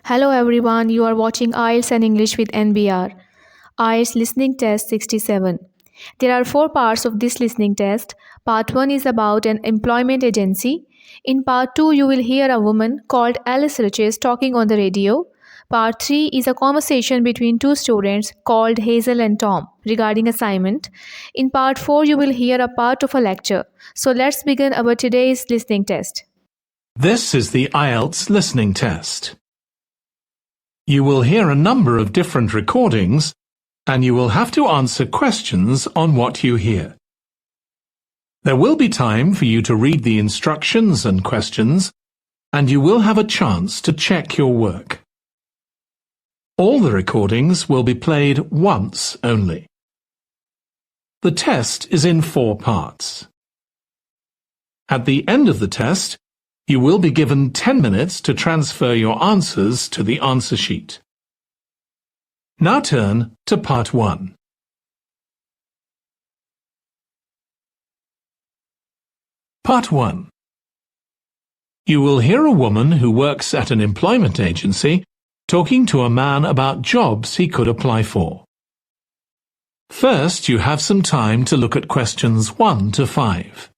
Hello everyone, you are watching IELTS and English with NBR. IELTS Listening Test 67. There are 4 parts of this listening test. Part 1 is about an employment agency. In part 2, you will hear a woman called Alice Riches talking on the radio. Part 3 is a conversation between 2 students called Hazel and Tom regarding assignment. In part 4, you will hear a part of a lecture. So let's begin our today's listening test. This is the IELTS listening test. You will hear a number of different recordings, and you will have to answer questions on what you hear. There will be time for you to read the instructions and questions, and you will have a chance to check your work. All the recordings will be played once only. The test is in 4 parts. At the end of the test, you will be given 10 minutes to transfer your answers to the answer sheet. Now turn to Part 1. Part 1. You will hear a woman who works at an employment agency talking to a man about jobs he could apply for. First, you have some time to look at questions 1 to 5.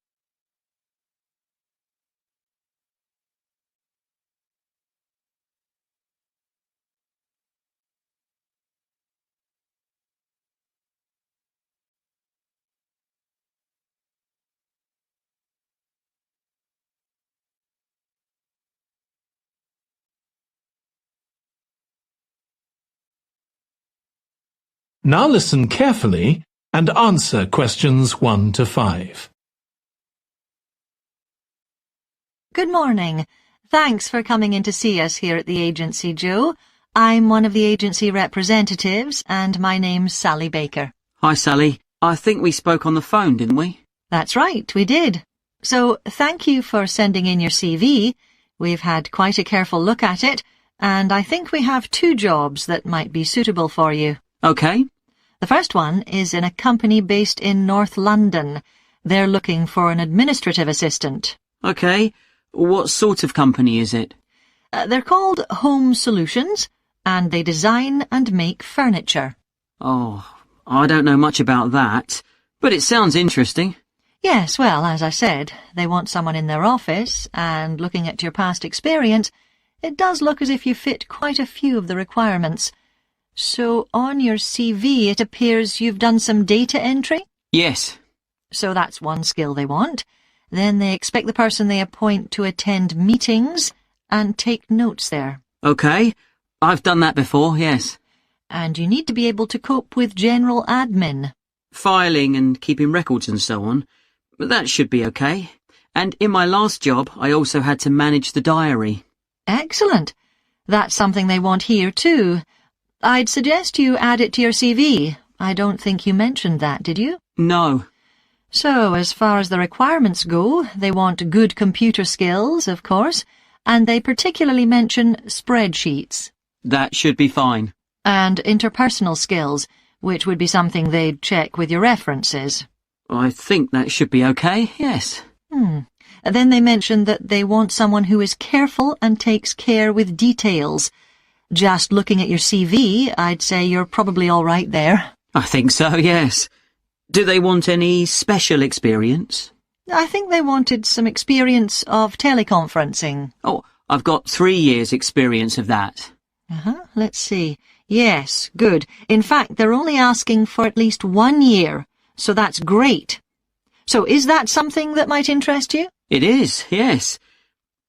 Now listen carefully and answer questions 1 to 5. Good morning. Thanks for coming in to see us here at the agency, Joe. I'm one of the agency representatives, and my name's Sally Baker. Hi, Sally. I think we spoke on the phone, didn't we? That's right, we did. So, thank you for sending in your CV. We've had quite a careful look at it, and I think we have 2 jobs that might be suitable for you. Okay. The first one is in a company based in North London. They're looking for an administrative assistant. Okay. What sort of company is it? They're called Home Solutions, and they design and make furniture. Oh, I don't know much about that, but it sounds interesting. Yes, well, as I said, they want someone in their office, and looking at your past experience, it does look as if you fit quite a few of the requirements. So on your CV it appears you've done some data entry? Yes. So that's one skill they want. Then they expect the person they appoint to attend meetings and take notes there. Okay. I've done that before, yes. And you need to be able to cope with general admin. Filing and keeping records and so on. But that should be okay. And in my last job, I also had to manage the diary. Excellent. That's something they want here too. I'd suggest you add it to your CV. I don't think you mentioned that, did you? No. So, as far as the requirements go, they want good computer skills, of course, and they particularly mention spreadsheets. That should be fine. And interpersonal skills, which would be something they'd check with your references. I think that should be okay, yes. Then they mention that they want someone who is careful and takes care with details. Just looking at your CV, I'd say you're probably all right there. I think so, yes. Do they want any special experience? I think they wanted some experience of teleconferencing. Oh, I've got 3 years' experience of that. Let's see. Yes, good. In fact, they're only asking for at least 1 year, so that's great. So is that something that might interest you? It is, yes.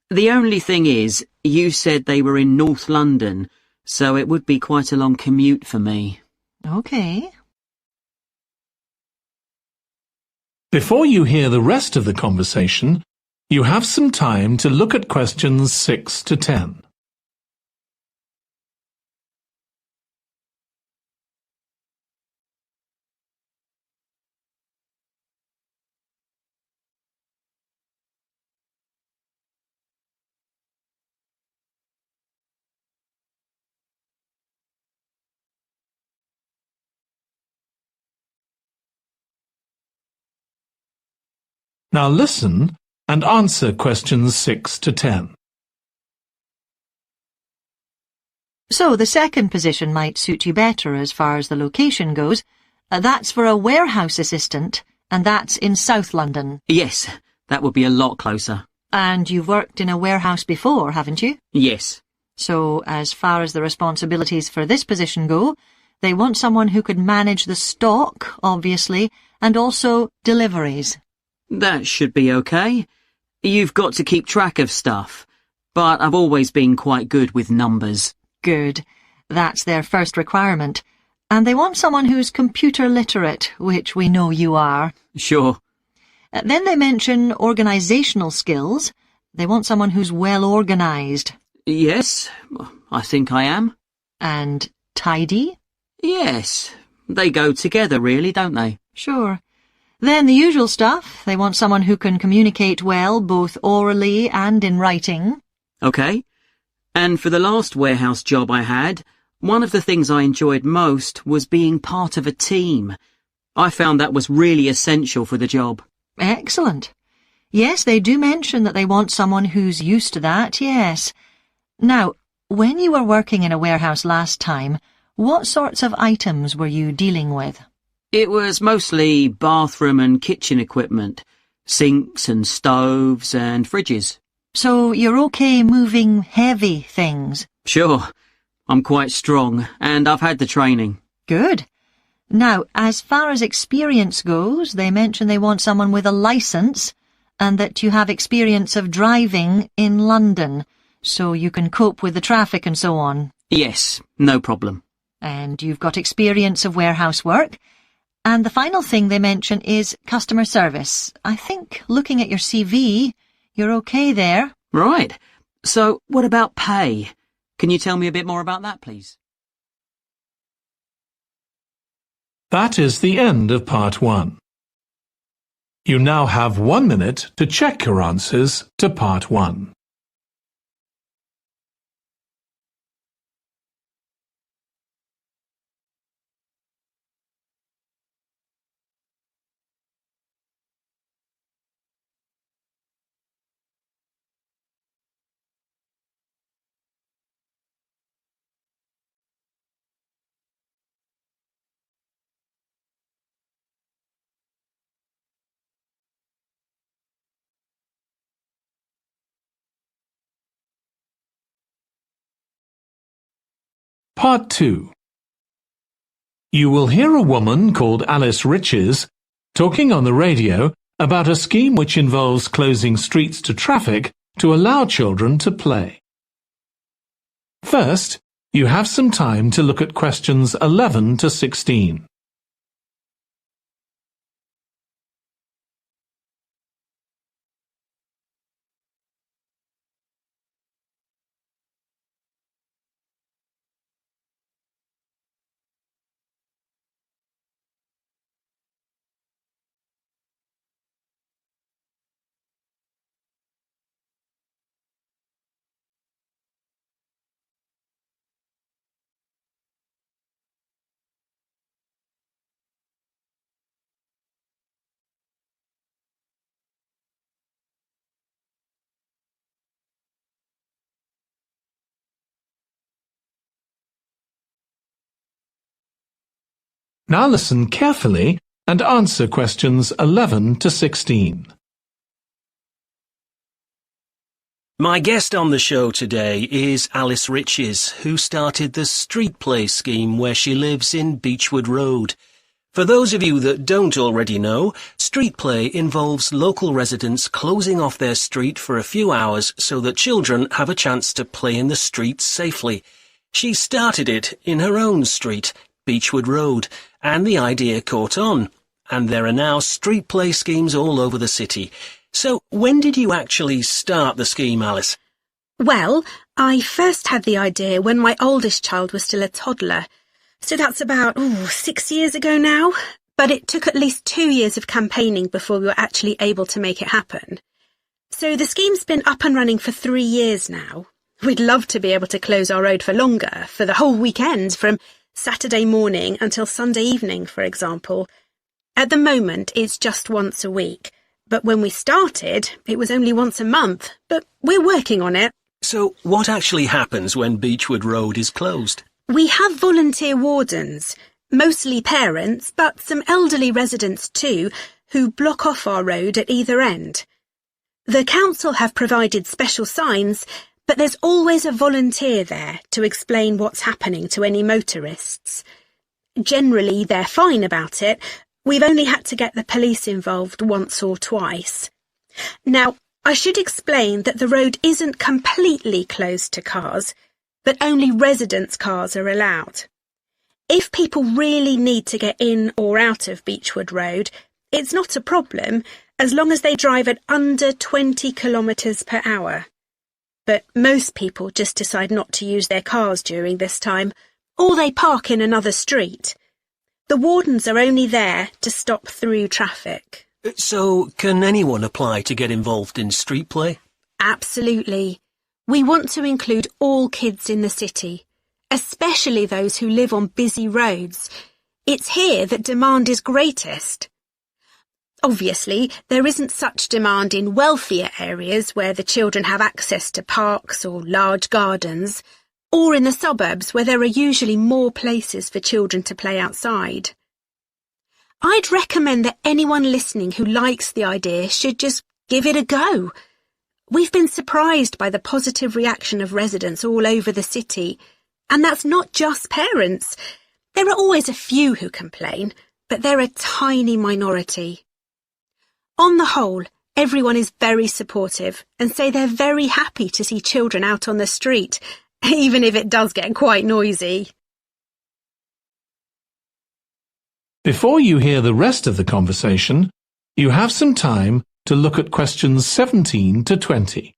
The only thing is, you said they were in North London, so it would be quite a long commute for me. Okay. Before you hear the rest of the conversation, you have some time to look at questions 6 to 10. Now listen and answer questions 6 to 10. So the second position might suit you better as far as the location goes. That's for a warehouse assistant, and that's in South London. Yes, that would be a lot closer. And you've worked in a warehouse before, haven't you? Yes. So as far as the responsibilities for this position go, they want someone who could manage the stock, obviously, and also deliveries. That should be okay. You've got to keep track of stuff, but I've always been quite good with numbers. Good. That's their first requirement. And they want someone who's computer literate, which we know you are. Sure. Then they mention organisational skills. They want someone who's well organised. Yes, I think I am. And tidy? Yes, they go together really, don't they? Sure. Then the usual stuff. They want someone who can communicate well, both orally and in writing. Okay. And for the last warehouse job I had, one of the things I enjoyed most was being part of a team. I found that was really essential for the job. Excellent. Yes, they do mention that they want someone who's used to that, yes. Now, when you were working in a warehouse last time, what sorts of items were you dealing with? It was mostly bathroom and kitchen equipment, sinks and stoves and fridges. So you're okay moving heavy things? Sure. I'm quite strong, and I've had the training. Good. Now, as far as experience goes, they mention they want someone with a licence and that you have experience of driving in London, so you can cope with the traffic and so on. Yes, no problem. And you've got experience of warehouse work. And the final thing they mention is customer service. I think, looking at your CV, you're okay there. Right. So, what about pay? Can you tell me a bit more about that, please? That is the end of part 1. You now have 1 minute to check your answers to part 1. Part 2. You will hear a woman called Alice Riches talking on the radio about a scheme which involves closing streets to traffic to allow children to play. First, you have some time to look at questions 11 to 16. Now listen carefully and answer questions 11 to 16. My guest on the show today is Alice Riches, who started the Street Play scheme where she lives in Beechwood Road. For those of you that don't already know, Street Play involves local residents closing off their street for a few hours so that children have a chance to play in the streets safely. She started it in her own street, Beechwood Road, and the idea caught on, and there are now street play schemes all over the city. So, when did you actually start the scheme, Alice? Well, I first had the idea when my oldest child was still a toddler, so that's about 6 years ago now, but it took at least 2 years of campaigning before we were actually able to make it happen. So the scheme's been up and running for 3 years now. We'd love to be able to close our road for longer, for the whole weekend, from Saturday morning until Sunday evening, for example. At the moment, it's just once a week, but when we started, it was only once a month, but we're working on it. So, what actually happens when Beechwood Road is closed? We have volunteer wardens, mostly parents, but some elderly residents too, who block off our road at either end. The council have provided special signs, but there's always a volunteer there to explain what's happening to any motorists. Generally, they're fine about it. We've only had to get the police involved once or twice. Now, I should explain that the road isn't completely closed to cars, but only residents' cars are allowed. If people really need to get in or out of Beechwood Road, it's not a problem as long as they drive at under 20 kilometres per hour. But most people just decide not to use their cars during this time, or they park in another street. The wardens are only there to stop through traffic. So, can anyone apply to get involved in street play? Absolutely. We want to include all kids in the city, especially those who live on busy roads. It's here that demand is greatest. Obviously, there isn't such demand in wealthier areas where the children have access to parks or large gardens, or in the suburbs where there are usually more places for children to play outside. I'd recommend that anyone listening who likes the idea should just give it a go. We've been surprised by the positive reaction of residents all over the city, and that's not just parents. There are always a few who complain, but they're a tiny minority. On the whole, everyone is very supportive and say they're very happy to see children out on the street, even if it does get quite noisy. Before you hear the rest of the conversation, you have some time to look at questions 17 to 20.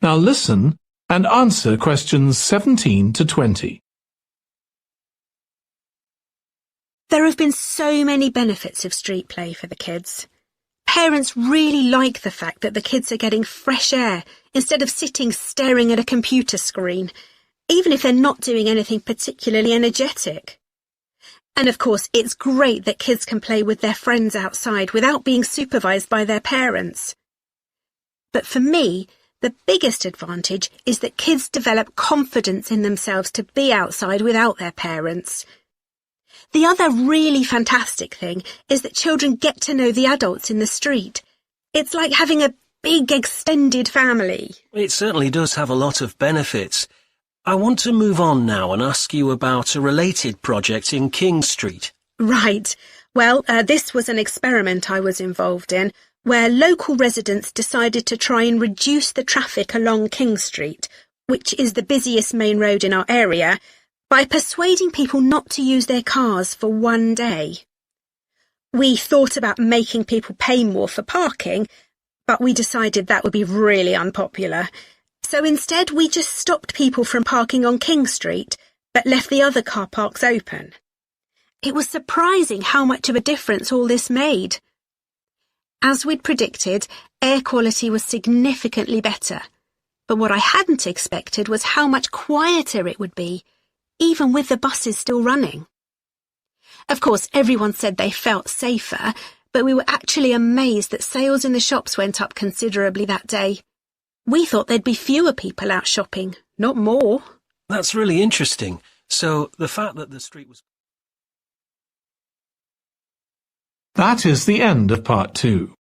Now listen and answer questions 17 to 20. There have been so many benefits of street play for the kids. Parents really like the fact that the kids are getting fresh air instead of sitting staring at a computer screen, even if they're not doing anything particularly energetic. And of course, it's great that kids can play with their friends outside without being supervised by their parents. But for me, the biggest advantage is that kids develop confidence in themselves to be outside without their parents. The other really fantastic thing is that children get to know the adults in the street. It's like having a big extended family. It certainly does have a lot of benefits. I want to move on now and ask you about a related project in King Street. Right. Well, this was an experiment I was involved in, where local residents decided to try and reduce the traffic along King Street, which is the busiest main road in our area, by persuading people not to use their cars for one day. We thought about making people pay more for parking, but we decided that would be really unpopular. So instead we just stopped people from parking on King Street, but left the other car parks open. It was surprising how much of a difference all this made. As we'd predicted, air quality was significantly better, but what I hadn't expected was how much quieter it would be, even with the buses still running. Of course, everyone said they felt safer, but we were actually amazed that sales in the shops went up considerably that day. We thought there'd be fewer people out shopping, not more. That's really interesting. So, the fact that the street was... That is the end of part 2.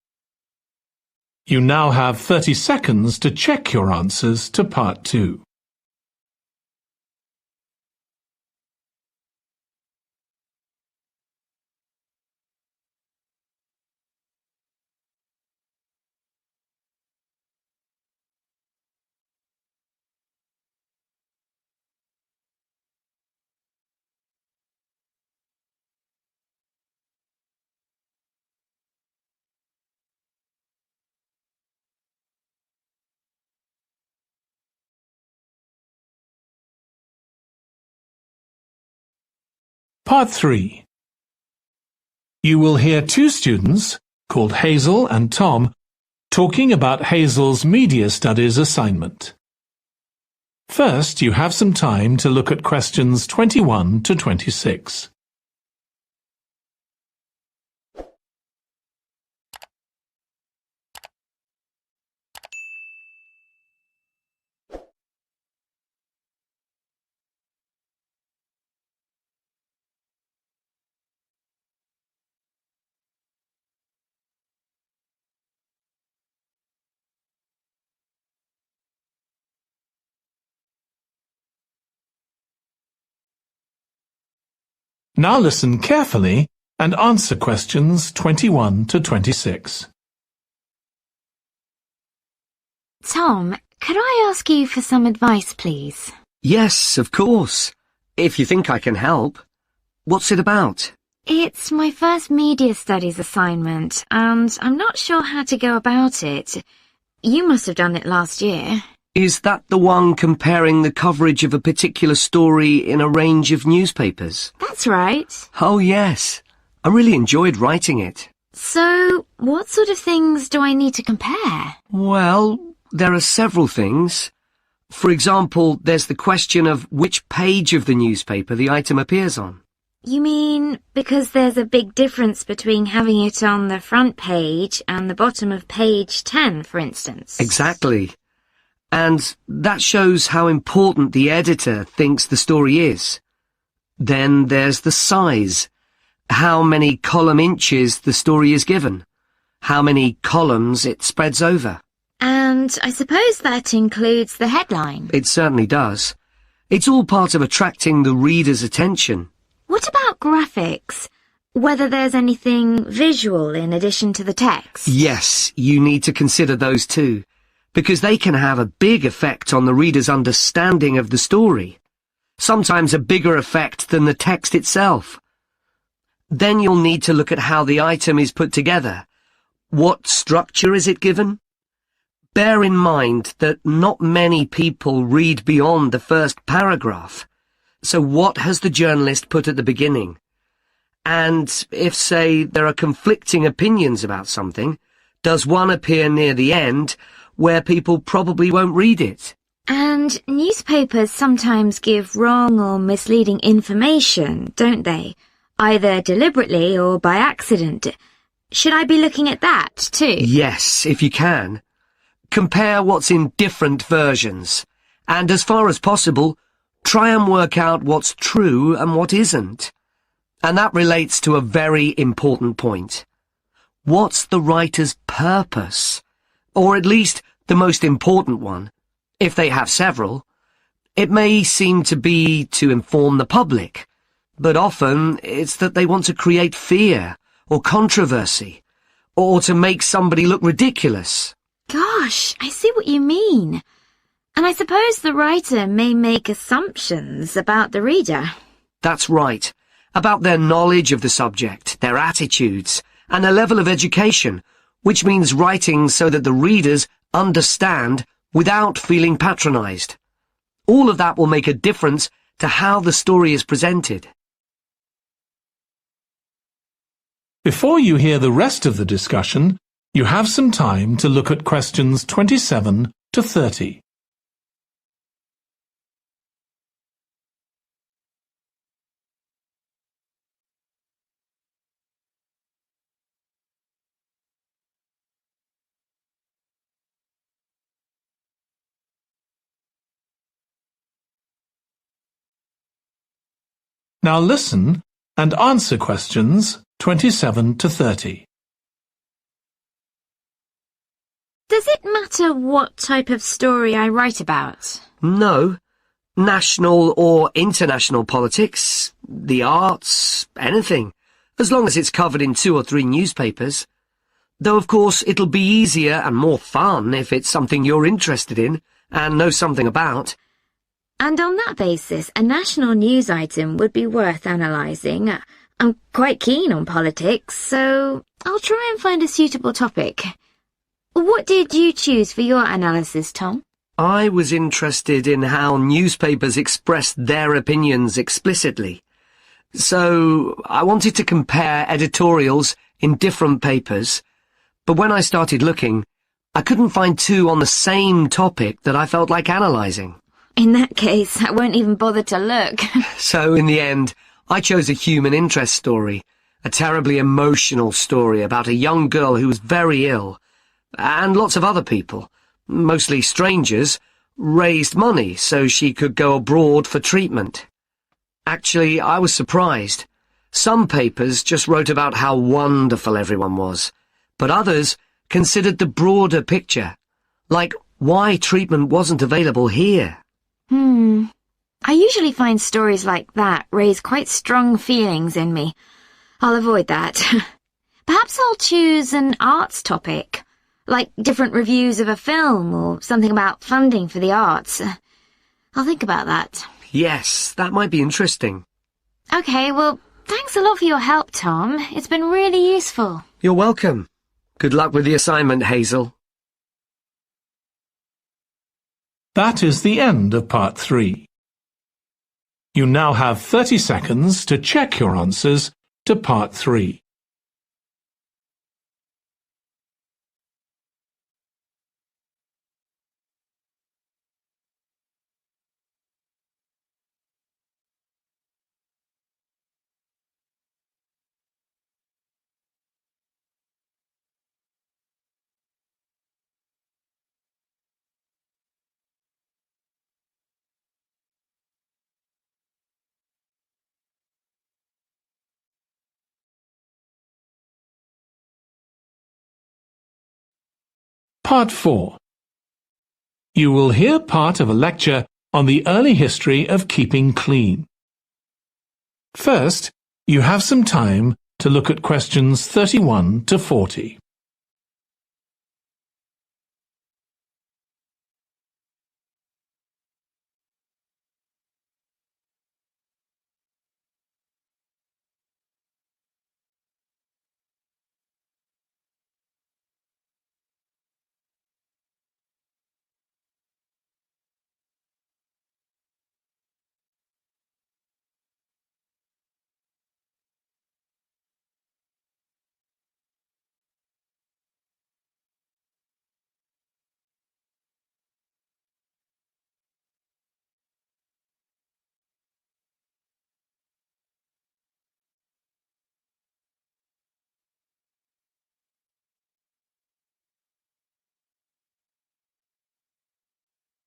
You now have 30 seconds to check your answers to part 2. Part 3. You will hear 2 students called Hazel and Tom, talking about Hazel's Media Studies assignment. First, you have some time to look at questions 21 to 26. Now listen carefully and answer questions 21 to 26. Tom, could I ask you for some advice, please? Yes, of course. If you think I can help. What's it about? It's my first media studies assignment, and I'm not sure how to go about it. You must have done it last year. Is that the one comparing the coverage of a particular story in a range of newspapers? That's right. Oh, yes. I really enjoyed writing it. So, what sort of things do I need to compare? Well, there are several things. For example, there's the question of which page of the newspaper the item appears on. You mean because there's a big difference between having it on the front page and the bottom of page 10, for instance? Exactly. And that shows how important the editor thinks the story is. Then there's the size. How many column inches the story is given. How many columns it spreads over. And I suppose that includes the headline. It certainly does. It's all part of attracting the reader's attention. What about graphics? Whether there's anything visual in addition to the text? Yes, you need to consider those too, because they can have a big effect on the reader's understanding of the story. Sometimes a bigger effect than the text itself. Then you'll need to look at how the item is put together. What structure is it given? Bear in mind that not many people read beyond the first paragraph. So what has the journalist put at the beginning? And if, say, there are conflicting opinions about something, does one appear near the end where people probably won't read it? And newspapers sometimes give wrong or misleading information, don't they? Either deliberately or by accident. Should I be looking at that too? Yes, if you can. Compare what's in different versions, and as far as possible, try and work out what's true and what isn't. And that relates to a very important point. What's the writer's purpose? Or at least the most important one, if they have several. It may seem to be to inform the public, but often it's that they want to create fear or controversy, or to make somebody look ridiculous. Gosh, I see what you mean. And I suppose the writer may make assumptions about the reader. That's right. About their knowledge of the subject, their attitudes, and their level of education, which means writing so that the readers understand without feeling patronized. All of that will make a difference to how the story is presented. Before you hear the rest of the discussion, you have some time to look at questions 27 to 30. Now listen and answer questions 27 to 30. Does it matter what type of story I write about? No. National or international politics, the arts, anything, as long as it's covered in 2 or 3 newspapers. Though of course it'll be easier and more fun if it's something you're interested in and know something about. And on that basis, a national news item would be worth analysing. I'm quite keen on politics, so I'll try and find a suitable topic. What did you choose for your analysis, Tom? I was interested in how newspapers expressed their opinions explicitly. So I wanted to compare editorials in different papers But when I started looking, I couldn't find two on the same topic that I felt like analysing. In that case, I won't even bother to look. So in the end, I chose a human interest story, a terribly emotional story about a young girl who was very ill, and lots of other people, mostly strangers, raised money so she could go abroad for treatment. Actually, I was surprised. Some papers just wrote about how wonderful everyone was, but others considered the broader picture, like why treatment wasn't available here. I usually find stories like that raise quite strong feelings in me. I'll avoid that. Perhaps I'll choose an arts topic, like different reviews of a film or something about funding for the arts. I'll think about that. Yes, that might be interesting. Okay, well, thanks a lot for your help, Tom. It's been really useful. You're welcome. Good luck with the assignment, Hazel. That is the end of part 3. You now have 30 seconds to check your answers to part 3. Part 4. You will hear part of a lecture on the early history of keeping clean. First, you have some time to look at questions 31 to 40.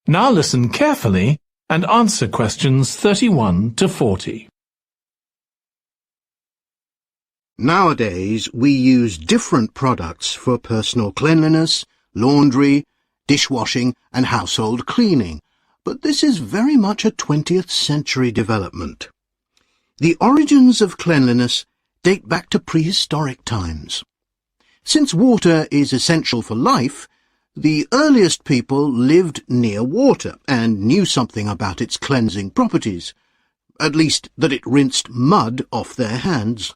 Now listen carefully and answer questions 31 to 40. Nowadays, we use different products for personal cleanliness, laundry, dishwashing and household cleaning, but this is very much a 20th century development. The origins of cleanliness date back to prehistoric times. Since water is essential for life, the earliest people lived near water and knew something about its cleansing properties, at least that it rinsed mud off their hands.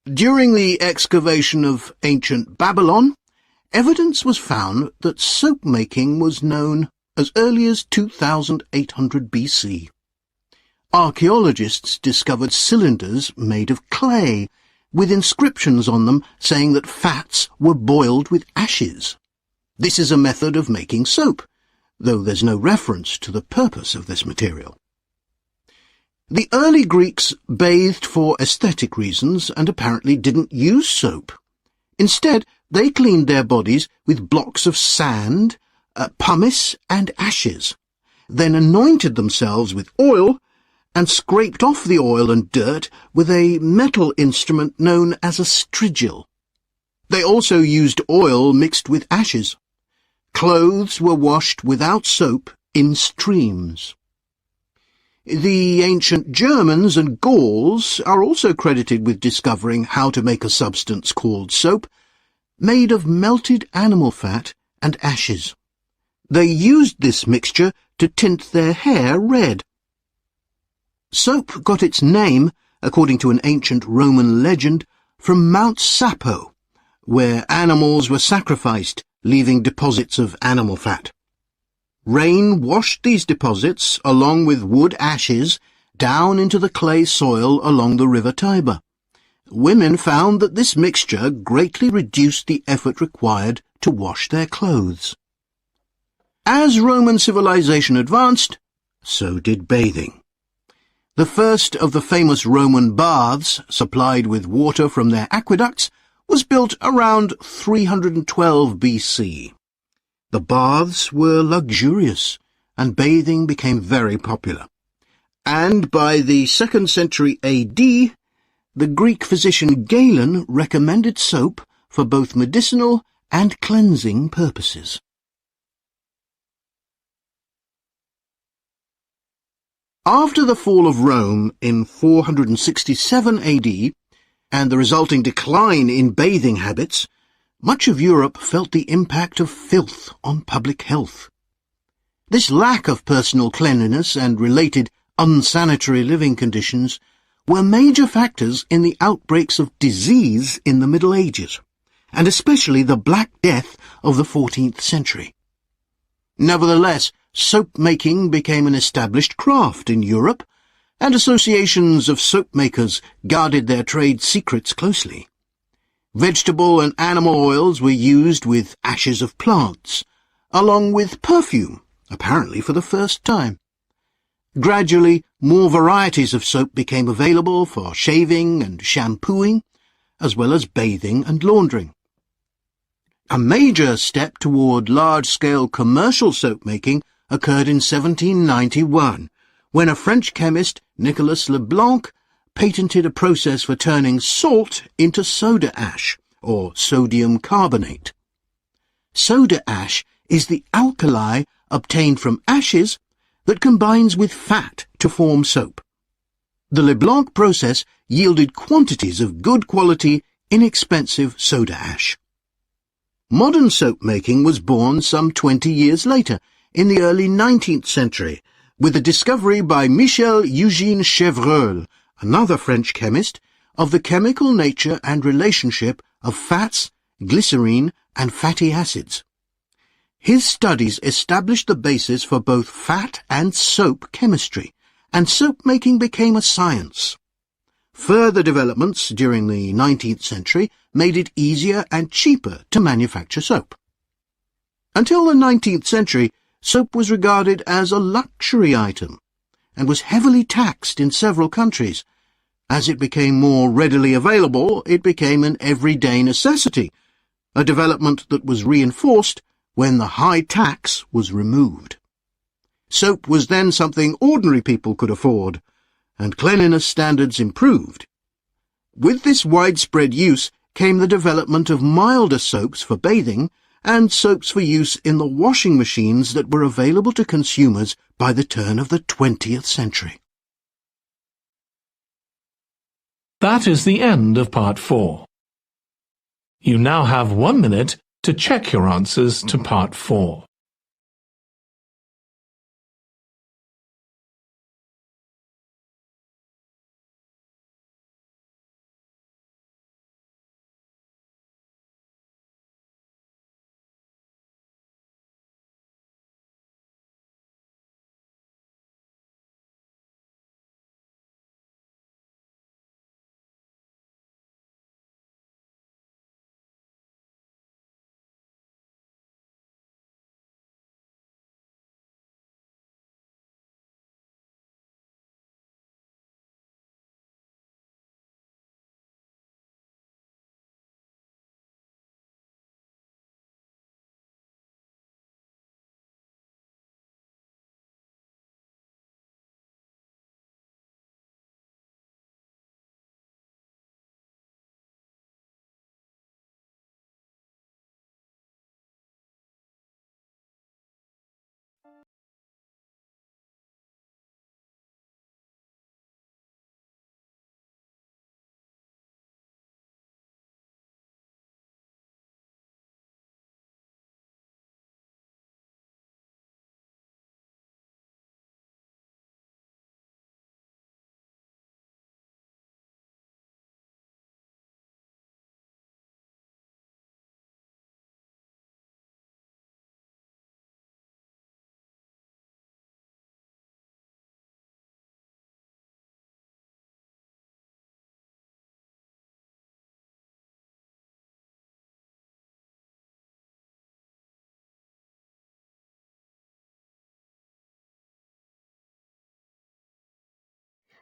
During the excavation of ancient Babylon, evidence was found that soap making was known as early as 2800 BC. Archaeologists discovered cylinders made of clay, with inscriptions on them saying that fats were boiled with ashes. This is a method of making soap, though there's no reference to the purpose of this material. The early Greeks bathed for aesthetic reasons and apparently didn't use soap. Instead, they cleaned their bodies with blocks of sand, pumice and ashes, then anointed themselves with oil and scraped off the oil and dirt with a metal instrument known as a strigil. They also used oil mixed with ashes. Clothes were washed without soap in streams. The ancient Germans and Gauls are also credited with discovering how to make a substance called soap, made of melted animal fat and ashes. They used this mixture to tint their hair red. Soap got its name, according to an ancient Roman legend, from Mount Sapo, where animals were sacrificed, leaving deposits of animal fat. Rain washed these deposits, along with wood ashes, down into the clay soil along the river Tiber. women found that this mixture greatly reduced the effort required to wash their clothes. As Roman civilization advanced, so did bathing. The first of the famous Roman baths, supplied with water from their aqueducts, was built around 312 BC. The baths were luxurious, and bathing became very popular. And by the 2nd century AD, the Greek physician Galen recommended soap for both medicinal and cleansing purposes. After the fall of Rome in 467 AD and the resulting decline in bathing habits, much of Europe felt the impact of filth on public health. This lack of personal cleanliness and related unsanitary living conditions were major factors in the outbreaks of disease in the Middle Ages, and especially the Black Death of the 14th century. Nevertheless, soap-making became an established craft in Europe, and associations of soap-makers guarded their trade secrets closely. Vegetable and animal oils were used with ashes of plants, along with perfume, apparently for the first time. Gradually, more varieties of soap became available for shaving and shampooing, as well as bathing and laundering. A major step toward large-scale commercial soap-making occurred in 1791, when a French chemist, Nicolas Leblanc, patented a process for turning salt into soda ash, or sodium carbonate. Soda ash is the alkali obtained from ashes that combines with fat to form soap. The Leblanc process yielded quantities of good quality, inexpensive soda ash. Modern soap-making was born some 20 years later, in the early 19th century, with the discovery by Michel Eugène Chevreul, another French chemist, of the chemical nature and relationship of fats, glycerine, and fatty acids. His studies established the basis for both fat and soap chemistry, and soap-making became a science. Further developments during the 19th century made it easier and cheaper to manufacture soap. Until the 19th century, soap was regarded as a luxury item and was heavily taxed in several countries. As it became more readily available, it became an everyday necessity, a development that was reinforced when the high tax was removed. Soap was then something ordinary people could afford, and cleanliness standards improved. With this widespread use came the development of milder soaps for bathing and soaps for use in the washing machines that were available to consumers by the turn of the 20th century. That is the end of part 4. You now have 1 minute to check your answers to part 4.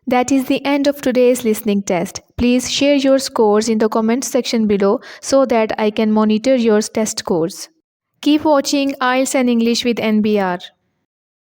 That is the end of today's listening test. Please share your scores in the comments section below so that I can monitor your test scores. Keep watching IELTS and English with NBR.